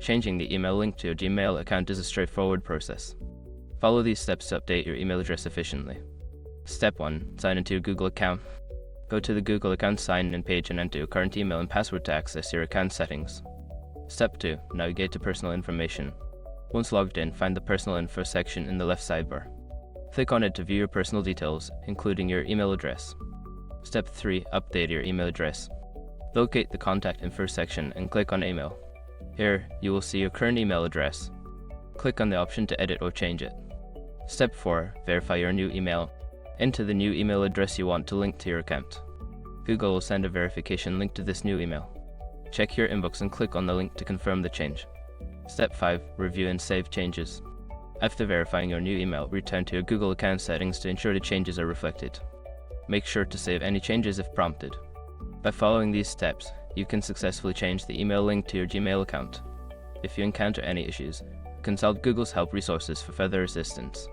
Changing the email link to your Gmail account is a straightforward process. Follow these steps to update your email address efficiently. Step 1. Sign into your Google account. Go to the Google account sign-in page and enter your current email and password to access your account settings. Step 2. Navigate to personal information. Once logged in, find the personal info section in the left sidebar. Click on it to view your personal details, including your email address. Step 3. Update your email address. Locate the contact info section and click on email. Here, you will see your current email address. Click on the option to edit or change it. Step 4. Verify your new email. Enter the new email address you want to link to your account. Google will send a verification link to this new email. Check your inbox and click on the link to confirm the change. Step 5. Review and save changes. After verifying your new email, return to your Google account settings to ensure the changes are reflected. Make sure to save any changes if prompted. By following these steps, you can successfully change the email link to your Gmail account. If you encounter any issues, consult Google's help resources for further assistance.